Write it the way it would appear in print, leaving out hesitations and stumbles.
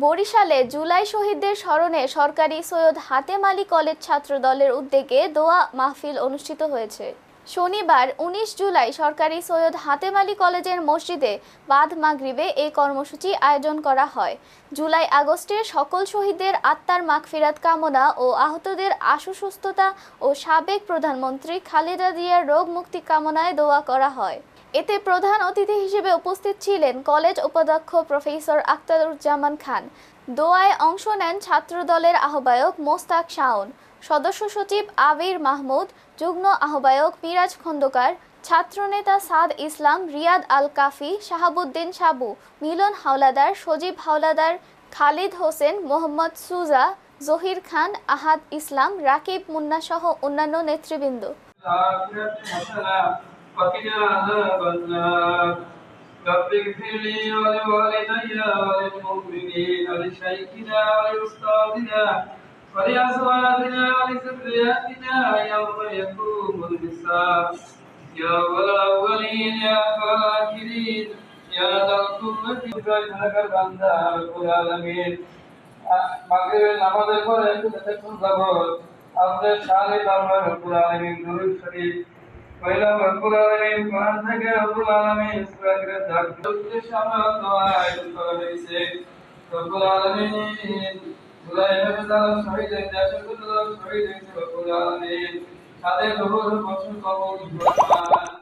বরিশালে জুলাই শহীদদের স্মরণে সরকারি সৈয়দ হাতেম আলী কলেজ ছাত্রদলের উদ্যোগে দোয়া মাহফিল অনুষ্ঠিত হয়েছে। শনিবার ১৯ জুলাই সরকারি সৈয়দ হাতেম আলী কলেজের মসজিদে বাদ মাগরিবে এই কর্মসূচি আয়োজন করা হয়। জুলাই আগস্টের সকল শহীদদের আত্মার মাগফিরাত কামনা ও আহতদের আশু সুস্থতা ও সাবেক প্রধানমন্ত্রী খালেদা জিয়ার রোগ মুক্তি কামনায় দোয়া করা হয়। এতে প্রধান অতিথি হিসেবে উপস্থিত ছিলেন কলেজ উপাধ্যক্ষ প্রফেসর আখতারুজ্জামান খান। দোয়ায় অংশ নেন ছাত্রদলের আহ্বায়ক মোস্তাক শাওন, সদস্য সচিব আবির মাহমুদ, যুগ্ম আহ্বায়ক মিরাজ খন্দকার, ছাত্রনেতা সাদ ইসলাম, রিয়াদ আল কাফি, শাহাবুদ্দিন সাবু, মিলন হাওলাদার, সজীব হাওলাদার, খালিদ হোসেন, মোহাম্মদ সুজা, জহির খান, আহাদ ইসলাম, রাকিব মুন্না সহ অন্যান্য নেতৃবৃন্দ। وقنا عذاب النار رب اغفر لي ولوالدي وللمؤمنين ولشيخنا ولأستاذنا ولأزواجنا ولذرياتنا يوم يقوم الحساب يا رب الأولين يا رب الآخرين يا ذا القوة বান্দা রব্বুল আলামিন মাগরিবের নামাজের পরে একটু দেখুন যাবত আপনার শানে দরবার রব্বুল আলামিন দুরূদ শরীফ পয়লা রব্বুল আলামিন কোরআন থেকে রব্বুল আলামিন সূরা দারুদের সামনে দোয়ায় করা হয়েছে। রব্বুল আলামিন জুলাই মাসের শহীদদের দেশের জন্য শহীদ হয়েছে রব্বুল আলামিন তাদের রূহের কষ্ট কবুল করুন।